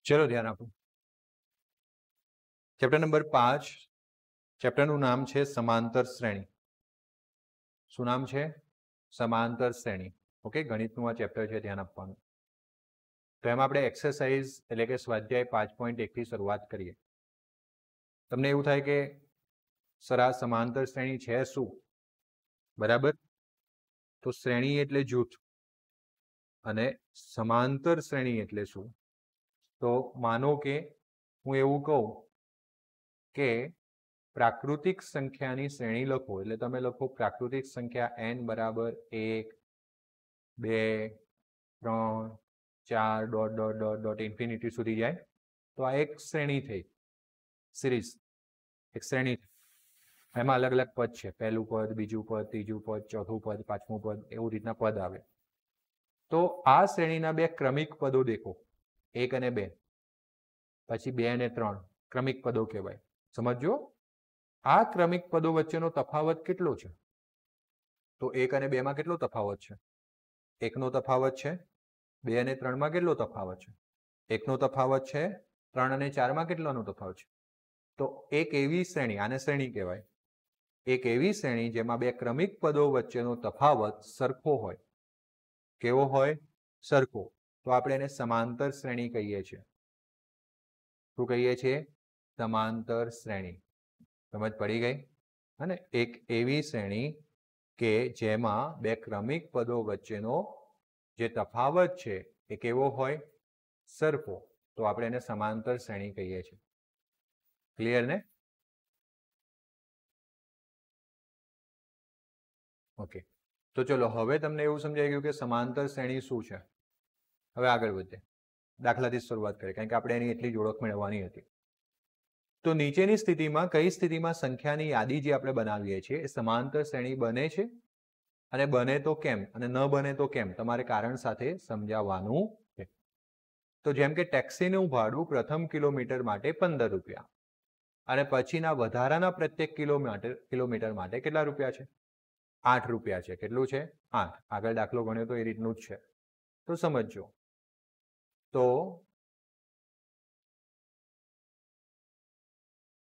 चलो ध्यान आपो। चैप्टर नंबर 5 चैप्टरનું નામ છે સમાંતર શ્રેણી। શું નામ છે? સમાંતર શ્રેણી। ઓકે, ગણિતનું આ ચેપ્ટર છે, ધ્યાન આપવાનું। તો એમાં આપણે એક્સરસાઇઝ એટલે કે સ્વાધ્યાય 5.1 થી શરૂઆત કરીએ। તમને એવું થાય કે સર આ સમાંતર શ્રેણી છે શું? બરાબર, તો શ્રેણી એટલે જૂથ અને સમાંતર શ્રેણી એટલે શું? તો માનો કે હું એવું કહું કે પ્રાકૃતિક સંખ્યાની શ્રેણી લખો, એટલે તમે લખો પ્રાકૃતિક સંખ્યા n બરાબર 1 2 3 4 dot dot dot dot infinity સુધી જાય, તો આ એક શ્રેણી થઈ, સિરીઝ, એક શ્રેણી। એમાં અલગ અલગ પદ છે, પહેલું પદ, બીજું પદ, ત્રીજું પદ, ચોથું પદ, પાંચમું પદ, એવું રીતના પદ આવે। તો આ શ્રેણીના બે ક્રમિક પદો દેખો, 1 અને 2, પછી 2 અને 3 ક્રમિક પદો કહેવાય। સમજો આ ક્રમિક પદો વચ્ચેનો તફાવત કેટલો છે? તો 1 અને 2 માં કેટલો તફાવત છે? 1 નો તફાવત છે। 2 અને 3 માં કેટલો તફાવત છે? 1 નો તફાવત છે। 3 અને 4 માં કેટલાનો તફાવત છે? તો એક એવી શ્રેણી, આને શ્રેણી કહેવાય, એક એવી શ્રેણી જેમાં બે ક્રમિક પદો વચ્ચેનો તફાવત સરખો હોય। કેવો હોય? સરખો। તો આપણે એને સમાંતર શ્રેણી કહીએ છીએ। શું કહીએ છીએ? સમાંતર શ્રેણી। સમજ પડી ગઈ? અને એક એવી શ્રેણી કે જેમાં બે ક્રમિક પદો વચ્ચેનો જે તફાવત છે એ કેવો હોય? સરખો। તો આપણે એને સમાંતર શ્રેણી કહીએ છીએ। ક્લિયર ને? ઓકે, તો ચલો હવે તમને એવું સમજાઈ ગયું કે સમાંતર શ્રેણી શું છે। હવે આગળ વધીએ, દાખલાથી શરૂઆત કરીએ, કારણ કે આપણે એની એટલી જ ઓળખ મેળવવાની હતી। તો નીચેની સ્થિતિમાં કઈ સ્થિતિમાં સંખ્યાની યાદી જે આપણે બનાવીએ છીએ એ સમાંતર શ્રેણી બને છે, અને બને તો કેમ, અને ન બને તો કેમ, તમારે કારણ સાથે સમજાવવાનું છે। તો જેમ કે ટેક્સીનું ભાડું પ્રથમ કિલોમીટર માટે 15 રૂપિયા અને પછીના વધારાના પ્રત્યેક કિલોમીટર માટે કેટલા રૂપિયા છે? 8 રૂપિયા છે। કેટલું છે? 8। આગળ દાખલો ગણ્યો તો એ રીતનું જ છે, તો સમજો। તો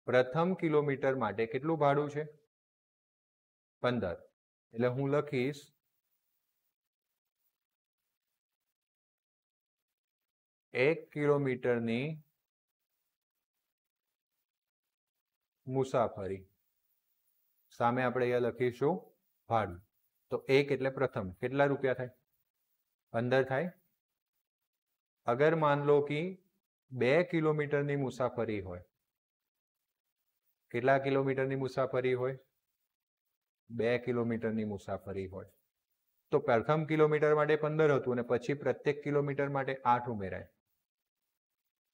પ્રથમ કિલોમીટર માટે કેટલું ભાડું છે? 15। એટલે હું લખીશ એક કિલોમીટરની મુસાફરી સામે આપણે અહીંયા લખીશું ભાડું। તો એક એટલે પ્રથમ, કેટલા રૂપિયા થાય? 15 થાય। અગર માન લો કે 2 કિલોમીટરની મુસાફરી હોય, કેટલા કિલોમીટરની મુસાફરી હોય? 2 કિલોમીટરની મુસાફરી હોય, તો પ્રથમ કિલોમીટર માટે 15 હતું અને પછી પ્રત્યેક કિલોમીટર માટે 8 ઉમેરાય।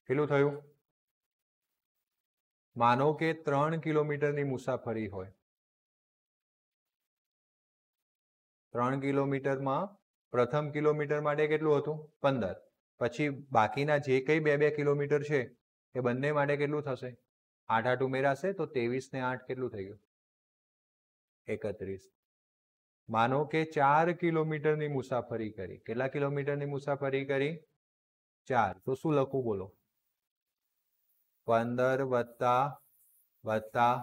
કેટલું થયું? માનો કે 3 કિલોમીટરની મુસાફરી હોય, 3 કિલોમીટરમાં પ્રથમ કિલોમીટર માટે કેટલું હતું? 15। પછી બાકીના જે કઈ 2 કિલોમીટર છે એ બંને માટે કેટલું થશે? 8 8 ઉમેરાશે, તો 23 ને 8 કેટલું થઈ ગયું? 31। માનો કે 4 કિલોમીટરની મુસાફરી કરી, કેટલા કિલોમીટરની મુસાફરી કરી? 4। તો શું લખું બોલો? 15 વત્તા વત્તા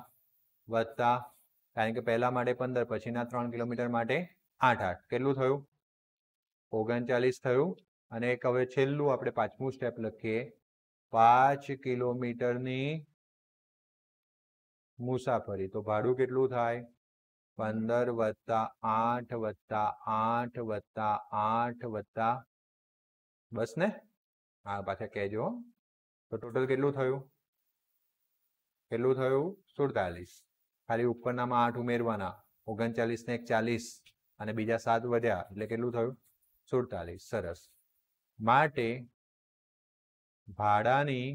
વત્તા, કારણ કે પહેલા માટે 15, પછીના 3 કિલોમીટર માટે 8 8, કેટલું થયું? 39 થયું। અને એક હવે છેલ્લું આપણે પાંચમું સ્ટેપ લખીએ, 5 કિલોમીટરની મુસાફરી, તો ભાડું કેટલું થાય? 15 વત્તા 8 વત્તા 8 વત્તા 8 વત્તા, બસ ને? હા, પાછા કહેજો। તો ટોટલ કેટલું થયું? કેટલું થયું? 47। ખાલી ઉપરનામાં 8 ઉમેરવાના, 39 ને 40 અને બીજા 7 વધ્યા, એટલે કેટલું થયું? 47। સરસ। માટે ભાડાની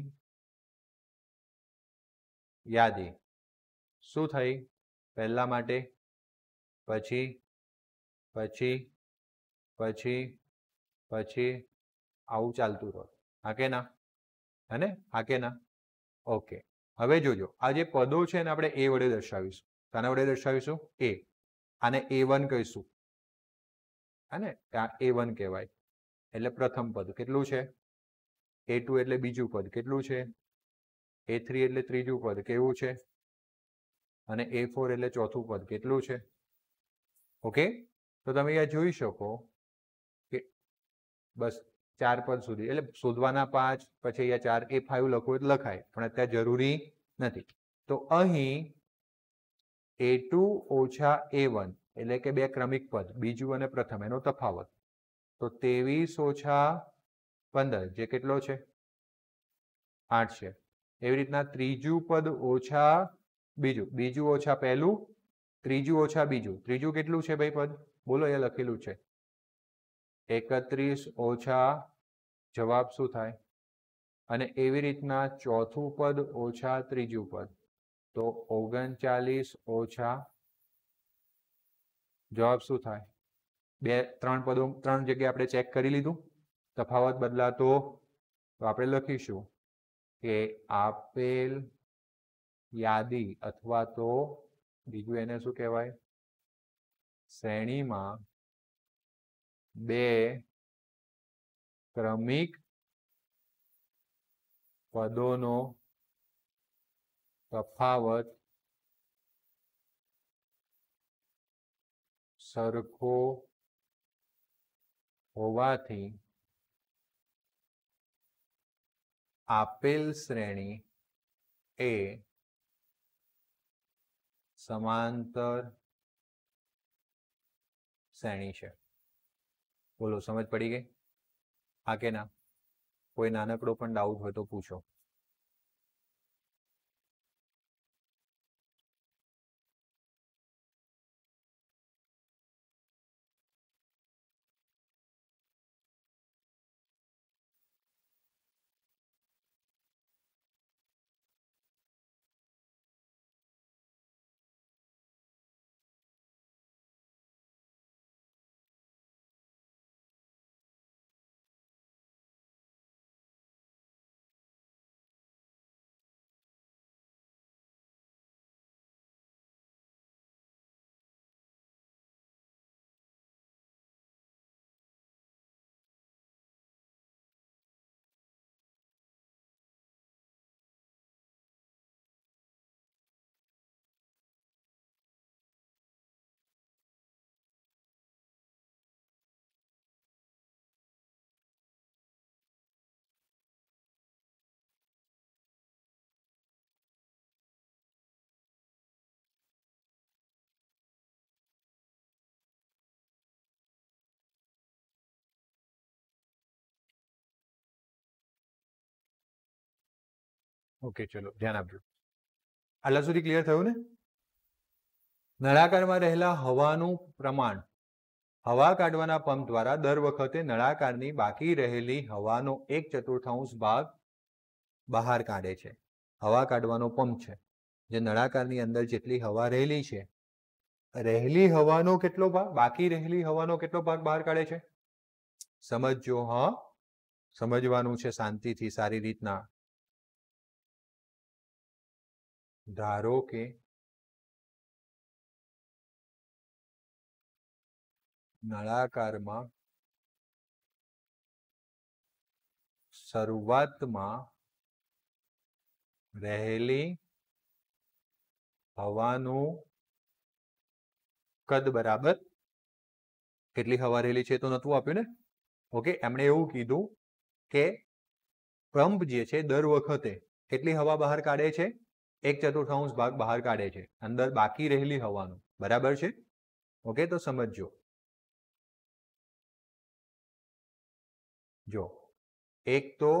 યાદી શું થઈ? પહેલા માટે, પછી પછી પછી પછી આવું ચાલતું રહે। હા કે ના? હે ને? હા કે ના? ઓકે, હવે જોજો, આ જે પદો છે ને આપણે એ વડે દર્શાવીશું। શાના વડે દર્શાવીશું? એ। આને A1 કહીશું, હે ને? આ A1 કહેવાય। એટલે પ્રથમ પદ કેટલું છે? A2 એટલે બીજું પદ કેટલું છે, A3 એટલે ત્રીજું પદ કેવું છે, અને A4 એટલે ચોથું પદ કેટલું છે. ઓકે, તો તમે અહીંયા જોઈ શકો કે બસ 4 પદ સુધી, એટલે શોધવાના 5, પછી અહીંયા 4, A5 લખવું એટલે લખાય, પણ અત્યારે જરૂરી નથી. તો અહીં A2 ઓછા A1 એટલે કે બે ક્રમિક પદ, બીજું અને પ્રથમ, એનો તફાવત. તો 23 ઓછા 15 જે કેટલો છે, 8 છે. એવી રીતના ત્રીજું પદ ઓછા બીજું, બીજું ઓછા પહેલું, ત્રીજું ઓછા બીજું, ત્રીજું કેટલું છે ભાઈ પદ, બોલો, એ લખેલું છે 31 ઓછા જવાબ શું થાય, અને એવી રીતના ચોથું પદ ઓછા ત્રીજું પદ, તો 39 ઓછા જવાબ શું થાય, ત્રણ પદો, ત્રણ જગ્યાએ આપણે ચેક કરી લીધું, તફાવત બદલાતો, તો આપણે લખીશું કે આપેલ યાદી અથવા તો બીજું એને શું કહેવાય, શ્રેણીમાં બે ક્રમિક પદોનો તફાવત સરખો હોવાથી આપેલ શ્રેણી એ સમાંતર શ્રેણી છે. બોલો, સમજ પડી ગઈ? હા કે ના? કોઈ નાનકડો પણ ડાઉટ હોય તો પૂછો. ઓકે, ચલો ધ્યાન આપજો. આટલા સુધી ક્લિયર થયું ને? નળાકારમાં રહેલા હવાનું પ્રમાણ હવા કાઢવાના પંપ દ્વારા દર વખતે નળાકારની બાકી રહેલી હવાનો 1/4 ભાગ બહાર કાઢે છે. હવા કાઢવાનો પંપ છે, જે નળાકારની અંદર જેટલી હવા રહેલી છે, રહેલી હવાનો કેટલો ભાગ, બાકી રહેલી હવાનો કેટલો ભાગ બહાર કાઢે છે, સમજજો. હા, સમજવાનું છે શાંતિથી, સારી રીતના. ધારો કે નળાકારમાં શરૂઆતમાં રહેલી હવાનું કદ બરાબર કેટલી હવા રહેલી છે તો નતું આપ્યું ને. ઓકે, એમણે એવું કીધું કે પંપ જે છે દર વખતે કેટલી હવા બહાર કાઢે છે, 1/4 ભાગ બહાર કાઢે છે અંદર બાકી રહેલી હવાનું, બરાબર છે. ઓકે, તો સમજો. જો, એક તો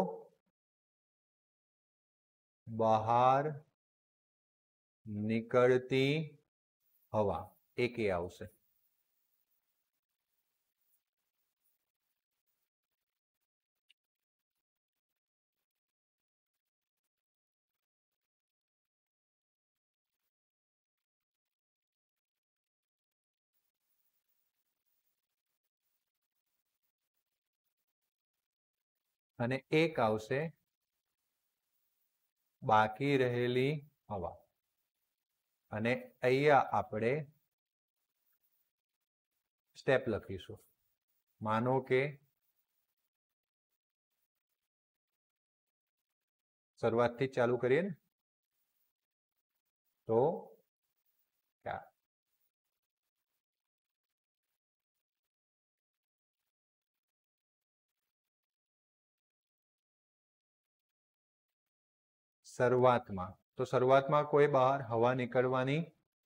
બહાર નીકળતી હવા, એક એ આવશે. અને એક આવશે બાકી રહેલી હવા. અને અહીંયા આપણે સ્ટેપ લખીશું. માનો કે શરૂઆતથી જ ચાલુ કરીએ ને, તો શરૂઆતમાં, તો શરૂઆતમાં કોઈ બહાર હવા નીકળવાની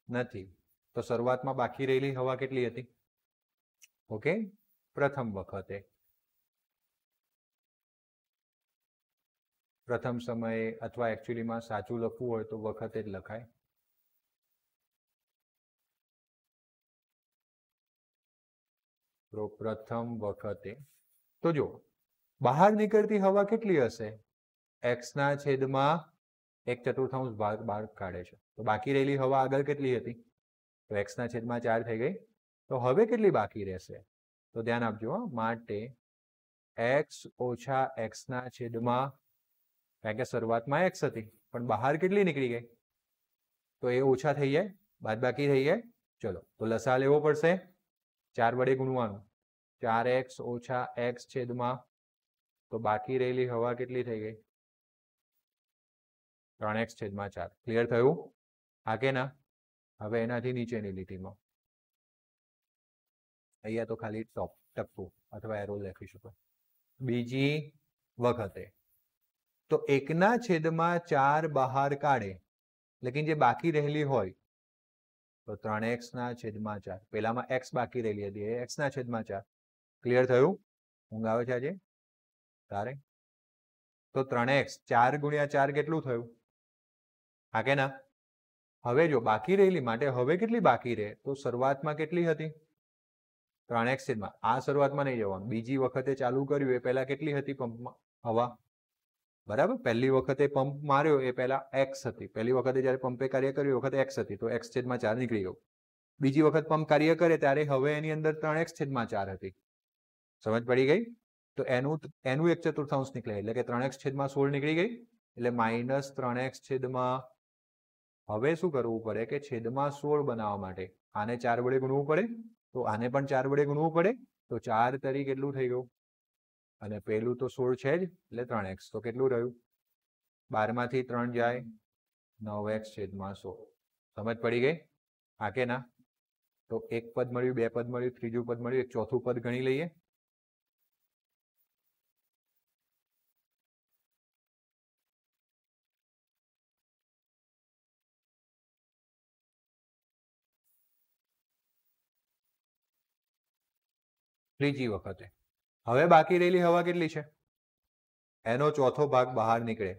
નથી, તો શરૂઆતમાં બાકી રહેલી હવા કેટલી હતી? ઓકે, પ્રથમ વખતે, પ્રથમ સમયે, અથવા એકચ્યુઅલીમાં સાચું લખવું હોય તો વખતે જ લખાય. તો પ્રથમ વખતે. તો જો બહાર નીકળતી હવા કેટલી હશે? x ના છેદમાં 1/4 ભાગ બહાર કાઢે છે, તો બાકી રહેલી હવા આગળ કેટલી હતી? તો x ના છેદમાં 4 થઈ ગઈ. તો હવે કેટલી બાકી રહેશે? તો ધ્યાન આપજો, માટે x ઓછા x ના છેદમાં, કારણ કે શરૂઆતમાં x હતી પણ બહાર કેટલી નીકળી ગઈ? તો એ ઓછા થઈ જાય, બાદબાકી થઈ જાય. ચલો, તો લસા લેવો પડશે, 4 વડે ગુણવાનું, 4x ઓછા x છેદમાં, તો બાકી રહેલી હવા કેટલી થઈ ગઈ? 3x છેદમાં 4. ક્લિયર થયું? હા કે ના? હવે એનાથી નીચેની લીટીમાં, અહીંયા તો ખાલી ટપકું અથવા એરો લખી શકો. બીજી વખતે તો 1 ના છેદમાં 4 બહાર કાઢે, લેકિન જે બાકી રહેલી હોય તો 3x ના છેદમાં 4. પેલામાં x બાકી રહેલી હતી, એ x ના છેદમાં 4. ક્લિયર થયું? ઊંઘ આવે છે આજે તારે? તો 3x 4 ગુણ્યા 4 કેટલું થયું? હા કે ના? હવે જો બાકી રહેલી, માટે હવે કેટલી બાકી રહે? તો શરૂઆતમાં કેટલી હતી? 3x છેદમાં, આ શરૂઆતમાં નહીં જવાનું, બીજી વખતે ચાલુ કર્યું એ પહેલા કેટલી હતી પંપમાં હવા? બરાબર, પહેલી વખતે પંપ માર્યો એ પહેલા x હતી, પહેલી વખતે જ્યારે પંપે કાર્ય કર્યું એ વખતે x હતી, તો x છેદમાં 4 નીકળી ગયો. બીજી વખત પંપ કાર્ય કરે ત્યારે હવે એની અંદર 3x છેદમાં 4 હતી. સમજ પડી ગઈ? તો એનું 1/4 નીકળે, એટલે કે 3x છેદમાં 16 નીકળી ગઈ, એટલે -3x છેદમાં. હવે શું કરવું પડે કે છેદમાં 16 બનાવવા માટે આને 4 વડે ગુણવું પડે, તો આને પણ 4 વડે ગુણવું પડે, તો 4 તરી કેટલું થઈ ગયું? અને પેલું તો 16 છે જ, એટલે 3x, તો કેટલું રહ્યું? 12 માંથી 3 જાય, 9x છેદમાં 16. સમજ પડી ગઈ? હા કે ના? તો એક પદ મળ્યું, બે પદ મળ્યું, ત્રીજું પદ મળ્યું, એક ચોથું પદ ગણી લઈએ. ત્રીજી વખતે હવે બાકી રહેલી હવા કેટલી છે? એનો ચોથો ભાગ બહાર નીકળે,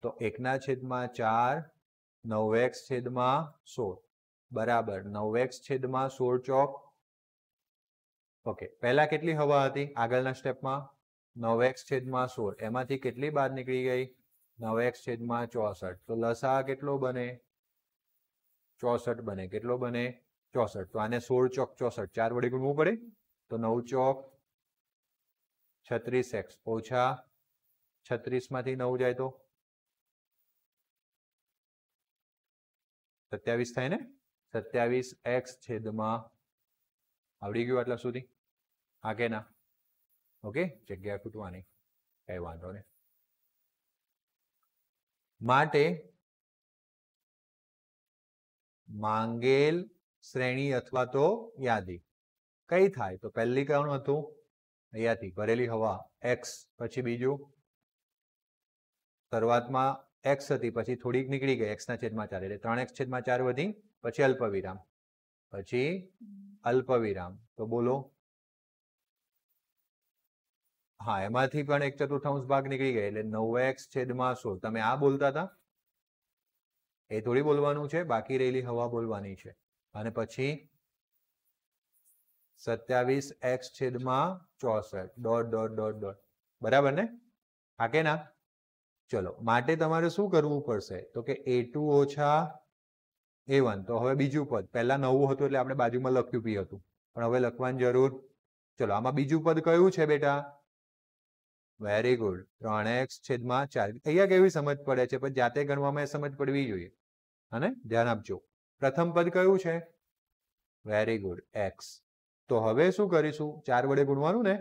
તો 1 ના છેદમાં 4 9x છેદમાં 16 બરાબર 9x છેદમાં 16 ચોક. ઓકે, પહેલા કેટલી હવા હતી આગળના સ્ટેપમાં? 9x છેદમાં 16, એમાંથી કેટલી બહાર નીકળી ગઈ? 9x છેદમાં 64. તો લસા કેટલો બને? 64 બને. કેટલો બને? 64. તો આને 16 ચોક 64 4 વડે ગુણવું પડે, તો 9 ચોક 36x ઓછા 36 માંથી 9 જાય તો 27 થાય ને? 27x છેદમાં, આવડી ગયું આટલા સુધી? હા કે ના? ઓકે, જગ્યા ખૂટવાની, કઈ વાંધો નહીં. માટે માંગેલ શ્રેણી અથવા તો યાદી કઈ થાય? તો પહેલી કોણ હતું? અહીંયાથી ભરેલી હવા x, પછી બીજું શરૂઆતમાં x હતી, પછી થોડીક નીકળી ગઈ x ના છેદમાં 4, એટલે 3x છેદમાં 4 વધી, પછી અલ્પવિરામ, પછી અલ્પવિરામ. તો બોલો, હા, એમાંથી પણ 1/4 ભાગ નીકળી ગઈ, એટલે 9x છેદમાં 16. તમે આ બોલતા હતા, એ થોડી બોલવાનું છે, બાકી રહેલી હવા બોલવાની છે. અને પછી 27x છેદમાં 64 ડોટ ડોટ ડોટ ડોટ. બરાબર ને? હા કે ના? ચલો, માટે તમારે શું કરવું પડશે? તો કે a2 ઓછા a1. તો હવે બીજું પદ, પહેલા 9 હતું એટલે આપણે બાજુમાં લખ્યું p હતું, પણ હવે લખવાની જરૂર. ચલો, આમાં બીજું પદ કયું છે બેટા? વેરી ગુડ, 3x છેદમાં 4. અહીંયા કેવી સમજ પડે છે, પણ જાતે ગણવામાં સમજ પડવી જોઈએ. અને ધ્યાન આપજો, પ્રથમ પદ કયું છે? Very good, x. તો હવે શું કરીશું? 4 વડે ગુણવાનું ને,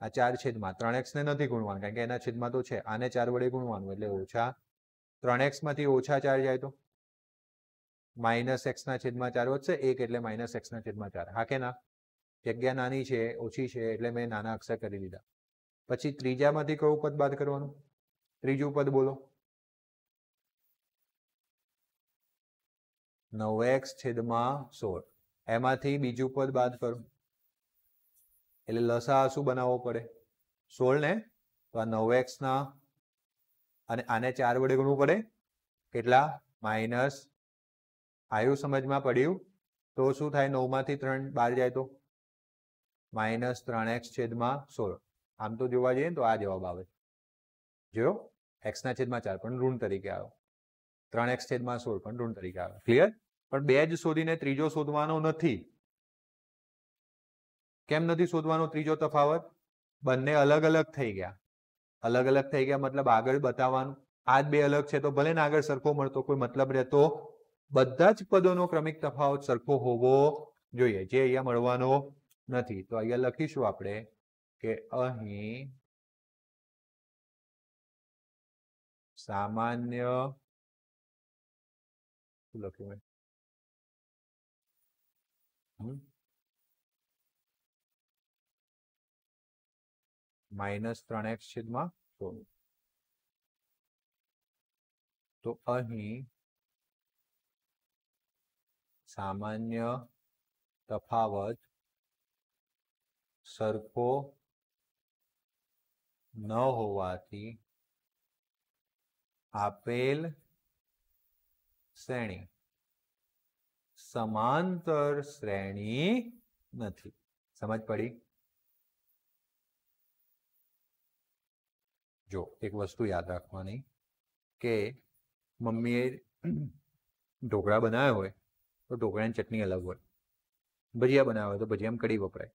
આ 4 છેદમાં 3x ને નથી ગુણવાનું, કારણ કે એના છેદમાં તો છે, આને 4 વડે ગુણવાનું, એટલે ઓછા 3x માંથી ઓછા 4 જાય તો -x ના છેદમાં 4 વધશે 1 એટલે -x ના છેદમાં 4 હા કે ના જગ્યા નાની છે ઓછી છે એટલે મેં નાના અક્ષર કરી દીધા પછી ત્રીજામાંથી કયું પદ બાદ કરવાનું ત્રીજું પદ બોલો 9x છેદમાં 16 એમાંથી બીજું પદ બાદ કરો એટલે લસા શું બનાવવો પડે 16 ને તો આ 9x ના અને આને 4 વડે ગુણવું પડે કેટલા માઇનસ આયુ સમજમાં પડ્યું તો શું થાય 9 માંથી 3 બહાર જાય તો -3x છેદમાં 16 આમ તો જોવા જઈએ તો આ જવાબ આવે જો x ના છેદમાં 4 પણ ઋણ તરીકે આવ્યો 3x છેદમાં 16 પણ ઋણ તરીકે આવે ક્લિયર પણ બે જ શોધીને ત્રીજો શોધવાનો નથી કેમ નથી શોધવાનો ત્રીજો તફાવત બંને અલગ અલગ થઈ ગયા મતલબ આગળ બતાવવાનું આ જ બે અલગ છે તો ભલે ને આગળ સરખો મળતો કોઈ મતલબ રહેતો બધા જ પદોનો ક્રમિક તફાવત સરખો હોવો જોઈએ જે અહીંયા મળવાનો નથી તો અહીંયા લખીશું આપણે કે અહીં સામાન્ય શું લખ્યું -3x છેદમાં 16 તો અહીં સામાન્ય તફાવત સરખો ન હોવાથી આપેલ શ્રેણી સમાંતર શ્રેણી નથી સમજ પડી જો એક વસ્તુ યાદ રાખવાની કે મમ્મીએ ઢોકળા બનાવ્યા હોય તો ઢોકળાની ચટણી અલગ હોય ભજીયા બનાવ્યા હોય તો ભજીયામાં કઢી વપરાય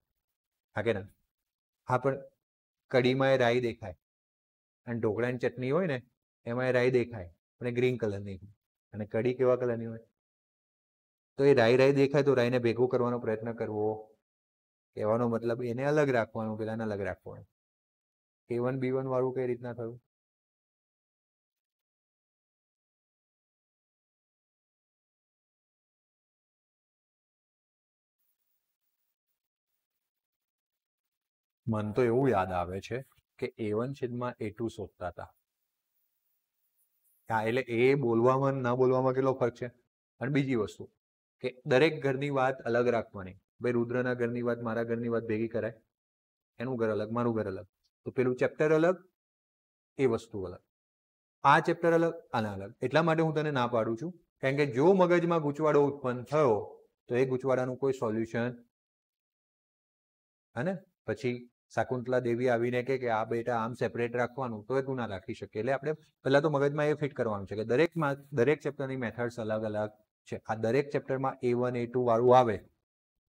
હા કે ના હા પણ કઢીમાં એ રાઈ દેખાય અને ઢોકળાની ચટણી હોય ને એમાં એ રાઈ દેખાય પણ એ ગ્રીન કલરની અને કઢી કેવા કલરની હોય તો એ રાઈ દેખાય તો રાઈને ભેગું કરવાનો પ્રયત્ન કરવો કહેવાનો મતલબ એને અલગ રાખવાનું પેલાને અલગ રાખવાનું A1 B1 વાળું કઈ રીતના થયું મન તો એવું યાદ આવે છે કે A1 છેદમાં A2 શોધતા હતા હા એટલે એ બોલવામાં ના બોલવામાં કેટલો ફરક છે અને બીજી વસ્તુ કે દરેક ઘરની વાત અલગ રાખવાની ભાઈ રુદ્રના ઘરની વાત મારા ઘરની વાત ભેગી કરાય એનું ઘર અલગ મારું ઘર અલગ તો પેલું ચેપ્ટર અલગ એ વસ્તુ અલગ આ ચેપ્ટર અલગ આના અલગ એટલા માટે હું તને ના પાડું છું કારણ કે જો મગજમાં ગૂંચવાડો ઉત્પન્ન થયો તો એ ગૂંચવાડાનું કોઈ સોલ્યુશન હે ને પછી શાકુંતલા દેવી આવીને કે આ બેટા આમ સેપરેટ રાખવાનું તો એ તું ના રાખી શકે એટલે આપણે પહેલા તો મગજમાં એ ફિટ કરવાનું છે કે દરેક ચેપ્ટરની મેથડ્સ અલગ અલગ છે આ દરેક ચેપ્ટરમાં A1 A2 વાળું આવે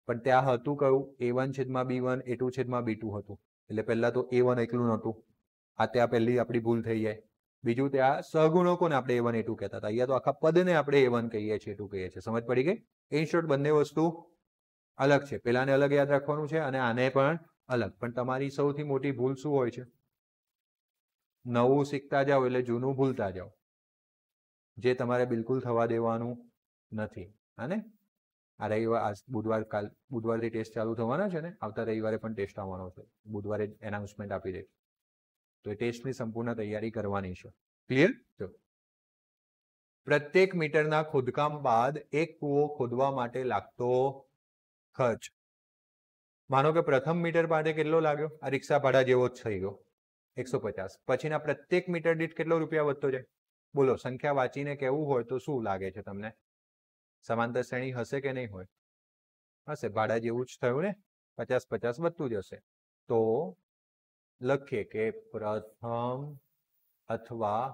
પણ ત્યાં હતું કયું A1 છેદમાં B1 A2 છેદમાં B2 હતું એટલે પહેલા તો A1 એકલું નહોતું આ ત્યાં પહેલી આપણી ભૂલ થઈ જાય બીજું ત્યાં સહગુણકોને આપણે A1 A2 કહેતા હતા અહીંયા તો આખા પદને આપણે A1 કહીએ છીએ A2 કહીએ છીએ સમજ પડી ગઈ ઇન શોર્ટ બંને વસ્તુ અલગ છે પેલાને અલગ યાદ રાખવાનું છે અને આને પણ અલગ પણ તમારી સૌથી મોટી ભૂલ શું હોય છે નવું શીખતા જાઓ એટલે જૂનું ભૂલતા જાઓ જે તમારે બિલકુલ થવા દેવાનું નથી અને આ રવિવાર આજ બુધવારથી ટેસ્ટ ચાલુ થવાના છે ને આવતા રવિવારે પણ ટેસ્ટ આવવાનો છે બુધવારે એનાઉન્સમેન્ટ આપી દે તો એ ટેસ્ટની સંપૂર્ણ તૈયારી કરવાની છે ક્લિયર તો પ્રત્યેક મીટરના ખોદકામ બાદ એક કૂવો ખોદવા માટે લાગતો ખર્ચ માનો કે પ્રથમ મીટર માટે કેટલો લાગ્યો આ રિક્ષા ભાડા જેવો જ થઈ ગયો 150 પછીના પ્રત્યેક મીટર દીઠ કેટલો રૂપિયા વધતો જાય બોલો સંખ્યા વાંચીને કહેવું હોય તો શું લાગે છે તમને સમાંતર શ્રેણી હશે કે નહીં હોય હશે ભાડા જેવું જ થયું ને 50-50 વધતું જ હશે તો લખીએ કે પ્રથમ અથવા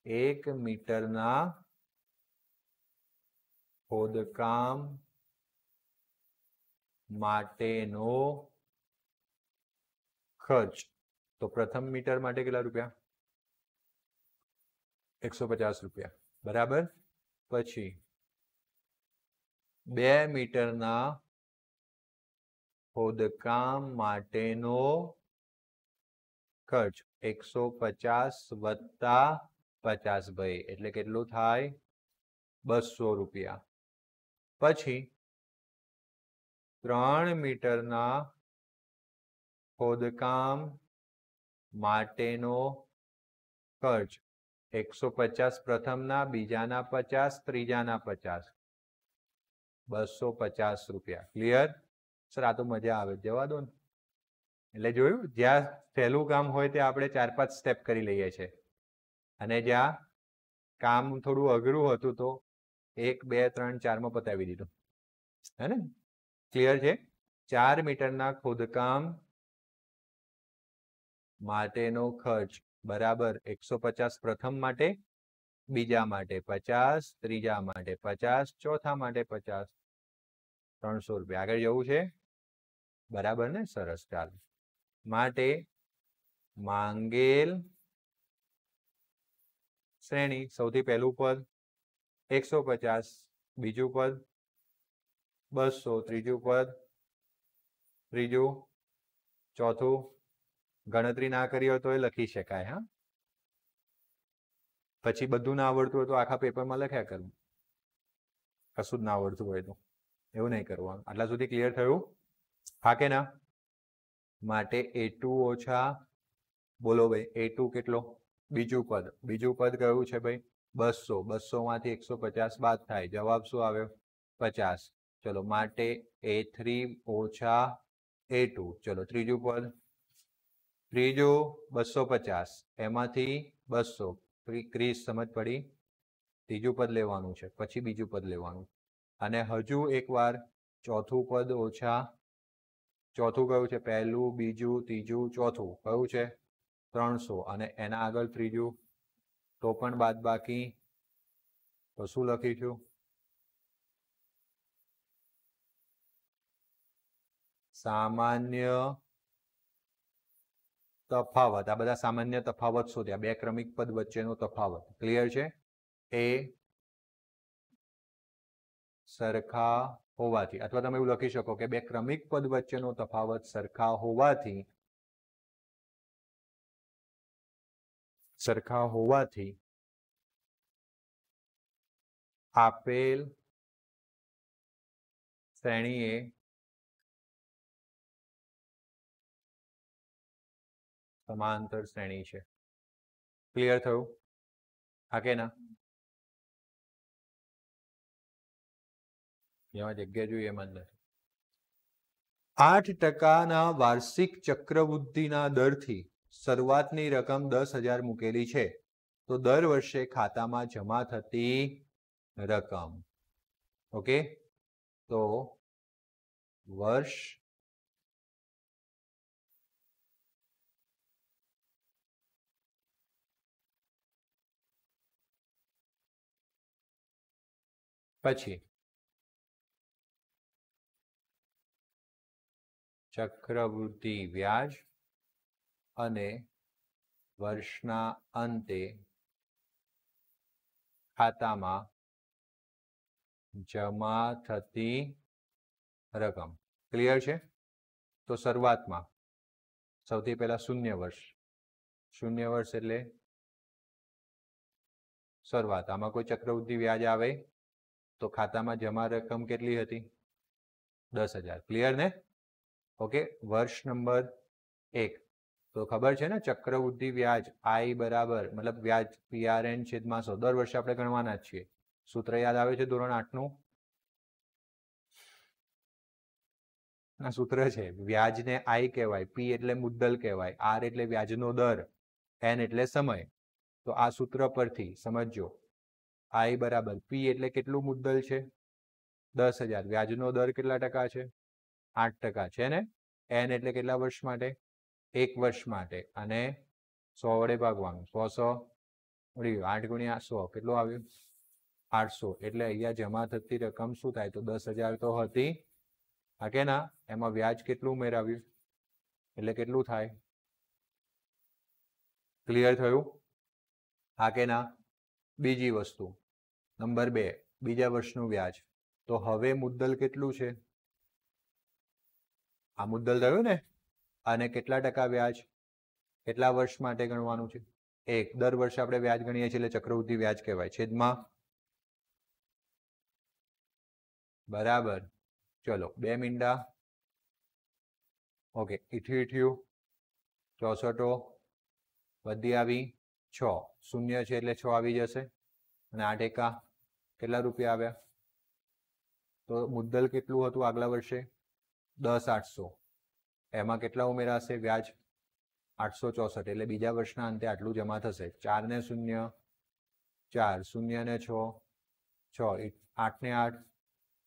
1 મીટરના ખોદકામ માટેનો ખર્ચ તો પ્રથમ મીટર માટે કેટલા રૂપિયા 150 રૂપિયા બરાબર પછી 2 મીટરના ખોદકામ માટેનો ખર્ચ 150 વત્તા 50 ભાઈ એટલે કેટલું થાય 200 રૂપિયા. પછી 3 મીટરના ખોદકામ માટેનો ખર્ચ 150 પ્રથમના, બીજાના 50, ત્રીજાના 50, 250 રૂપિયા. ક્લિયર? સર આ તો મજા આવે, જવા દો ને. એટલે જોયું, જ્યાં સહેલું કામ હોય ત્યાં આપણે 4-5 સ્ટેપ કરી લઈએ છીએ, અને જ્યાં કામ થોડું અઘરું હતું તો 1, 2, 3, 4 માં પતાવી દીધું. હે ને? ક્લિયર છે? 4 મીટરના ખોદકામ માટેનો ખર્ચ બરાબર 150 પ્રથમ માટે, બીજા માટે 50, ત્રીજા માટે 50, ચોથા માટે 50, 300 રૂપિયા. આગળ જવું છે? બરાબર ને? સરસ. ચાલો. માટે માંગેલ શ્રેણી, સૌથી પહેલું પદ 150, બીજું પદ 200, ત્રીજું પદ, ત્રીજું, ચોથું. ગણતરી ના કરી હોય તો એ લખી શકાય. હા, પછી બધું ના આવડતું હોય તો આખા પેપરમાં લખ્યા કરવું, કશું જ ના આવડતું હોય તો. એવું નહીં કરવાનું. આટલા સુધી ક્લિયર થયું? હા કે ના? માટે A2 ઓછા, બોલો ભાઈ, A2 કેટલો? બીજું પદ. બીજું પદ કયું છે ભાઈ? 200. 200 માંથી 150 બાદ થાય, જવાબ શું આવ્યો? 50. ચલો, માટે A3 ઓછા A2. ચલો, ત્રીજું પદ. ત્રીજું 250, એમાંથી 200, 30. સમજ પડી? ત્રીજું પદ લેવાનું છે, પછી બીજું પદ લેવાનું. અને હજુ એકવાર ચોથું પદ ઓછા, ચોથું કયું છે? પહેલું, બીજું, ત્રીજું, ચોથું કયું છે? 300. અને એના આગળ ત્રીજું, તો પણ બાદ બાકી. તો શું લખીશું? સામાન્ય તફાવત. આ બધા સામાન્ય તફાવત શોધ્યા, બે ક્રમિક પદ વચ્ચેનો તફાવત. ક્લિયર છે? એ સરખા હોવાથી, અથવા તમે એવું લખી શકો કે બે ક્રમિક પદ વચ્ચેનો તફાવત સરખા હોવાથી આપેલ શ્રેણીએ સમાંતર શ્રેણી છે. ક્લિયર થયું? હા કે ના? જેમાં જગ્યા જોઈએ એમાં નથી. 8% વાર્ષિક ચક્રવૃદ્ધિના દરથી શરૂઆતની રકમ 10,000 મૂકેલી છે, તો દર વર્ષે ખાતામાં જમા થતી રકમ. ઓકે, તો વર્ષ પછી ચક્રવૃદ્ધિ વ્યાજ અને વર્ષના અંતે ખાતામાં જમા થતી રકમ. ક્લિયર છે? તો શરૂઆતમાં સૌથી પહેલા 0 વર્ષ. 0 વર્ષ એટલે શરૂઆત. આમાં કોઈ ચક્રવૃદ્ધિ વ્યાજ આવે તો ખાતામાં જમા રકમ કેટલી હતી? 10,000. ક્લિયર ને? ઓકે. વર્ષ નંબર 1 તો ખબર છે ને, ચક્રવૃદ્ધિ વ્યાજ I બરાબર, મતલબ વ્યાજ PRN છેદમાં 100. દર વર્ષે આપણે ગણવાના જ છીએ. સૂત્ર યાદ આવે છે ધોરણ 8 નું? આ સૂત્ર છે. વ્યાજને I કહેવાય, P એટલે મુદ્દલ કહેવાય, R એટલે વ્યાજનો દર, N એટલે સમય. તો આ સૂત્ર પરથી સમજો, I બરાબર P એટલે કેટલું મુદ્દલ છે? 10,000. વ્યાજનો દર કેટલા ટકા છે? 8% છે ને? N એટલે કેટલા વર્ષ માટે? 1 વર્ષ માટે. અને 100 વડે ભાગવાનું. 100 8 ગુણ્યા 100 કેટલું આવ્યું? 800. એટલે અહીંયા જમા થતી રકમ શું થાય? તો 10,000 તો હતી. હા કે ના? એમાં વ્યાજ કેટલું ઉમેરાવ્યું એટલે કેટલું થાય? ક્લિયર થયું? હા કે ના? બીજી વસ્તુ નંબર 2, બીજા વર્ષનું વ્યાજ. તો હવે મુદ્દલ કેટલું છે? આ મુદ્દલ થયું ને? અને કેટલા ટકા વ્યાજ? કેટલા વર્ષ માટે ગણવાનું છે? 1 દર વર્ષે આપણે વ્યાજ ગણીએ છીએ એટલે ચક્રવૃદ્ધિ વ્યાજ કહેવાય. છેદમાં બરાબર. ચલો 2 મીંડા. ઓકે, ઈઠ્યું 64 વધી આવી 6 શૂન્ય છે એટલે 6 આવી જશે અને 8 એકા કેટલા રૂપિયા આવ્યા? તો મુદ્દલ કેટલું હતું આગલા વર્ષે? 10,800. એમાં કેટલા ઉમેરાશે વ્યાજ? 864. એટલે બીજા વર્ષના અંતે આટલું જમા થશે. 4 ને 0 4 0 ને 6 6 8 ને 8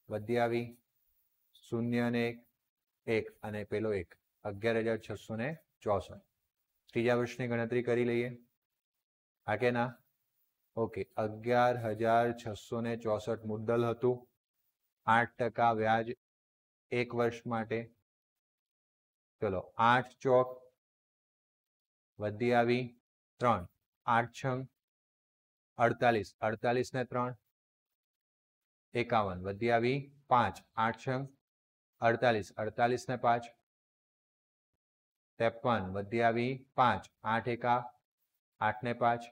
વધી આવી 0 ને 1 અને પેલો 1 11,664. ત્રીજા વર્ષની ગણતરી કરી લઈએ. હા કે ના? ઓકે, 11,664 મુદ્દલ હતું. 8% વ્યાજ 1 વર્ષ માટે. ચલો 8 ચોક વધી આવી 3 8 છંગ 48 48 ને 3 51 વધી આવી 5 8 છંગ 48 48 ને 5 53 વધી આવી 5 8 એકા 8 ને 5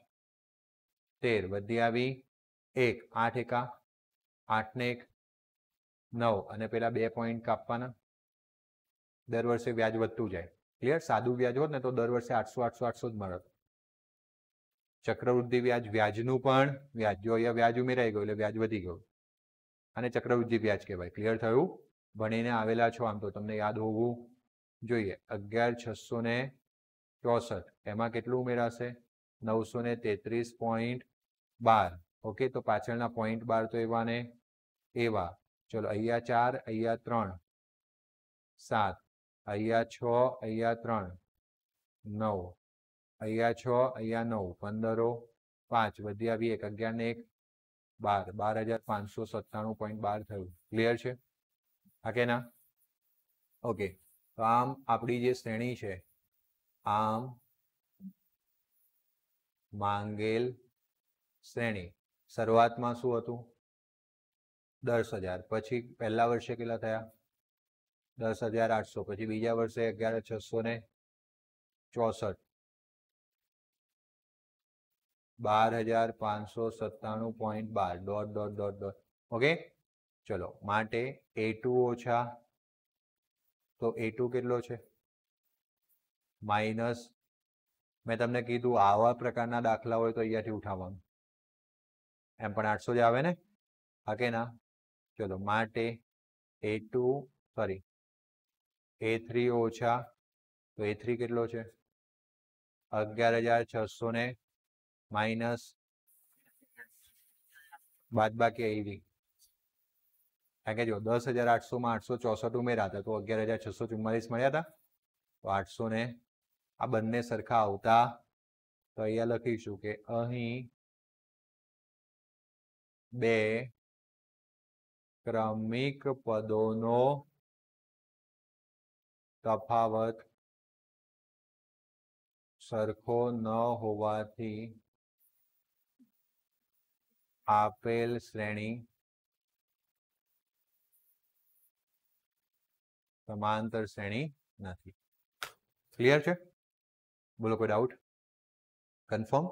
13 વધી આવી 1 8 એકા 8 ને 1 9 અને પેલા 2 પોઈન્ટ કાપવાના. દર વર્ષે વ્યાજ વધતું જાય. ક્લિયર? સાદું વ્યાજ હોત ને તો દર વર્ષે 800 800 800 જ મળત. ચક્રવૃદ્ધિ વ્યાજ વ્યાજનું પણ વ્યાજ. જો અહીંયા વ્યાજ ઉમેરાઈ ગયું એટલે વ્યાજ વધી ગયું અને ચક્રવૃદ્ધિ વ્યાજ કહેવાય. ક્લિયર થયું? ભણીને આવેલા છો આમ તો તમને યાદ હોવું જોઈએ. 11,664 એમાં કેટલું ઉમેરાશે? 933.12. ઓકે, તો પાછળના પોઈન્ટ 12 તો એવા ને એવા. ચલો અહીંયા 4 અહીંયા 3 7 અહીંયા 6 અહીંયા 3 9 અહીંયા 6 અહીંયા 9 15 5 વધી આવી 1 11 ને 1 12 12,597.12 થયું. ક્લિયર છે? હા કે ના? ઓકે, તો આમ આપણી જે શ્રેણી છે આમ માંગેલ શ્રેણી શરૂઆતમાં શું હતું? 10,000. પછી પહેલા વર્ષે કેટલા થયા? 10,800. પછી બીજા વર્ષે 11,664 12,597.12 dot dot dot dot. Okay, ચલો માટે A2 ઓછા તો A2 કેટલો છે? માઇનસ. મેં તમને કીધું આવા પ્રકારના દાખલા હોય તો અહીંયાથી ઉઠાવવાનું. એમ પણ 800 જ આવે ને? હા કે ના? ચલો માટે A2 સોરી A3 ઓછા તો A3 કેટલો છે? 11,600 ને માઇનસ બાદબાકી આવી. કારણ કે જો 10,800 માં 864 ઉમેર્યા હતા તો 11,644 મળ્યા હતા. તો 800 ને આ બંને સરખા આવતા તો અહીંયા લખીશું કે અહીં 2 ક્રમિક પદોનો તફાવત સરખો ન હોવાથી આપેલ શ્રેણી સમાંતર શ્રેણી નથી. ક્લિયર છે? બોલો કોઈ ડાઉટ? કન્ફર્મ?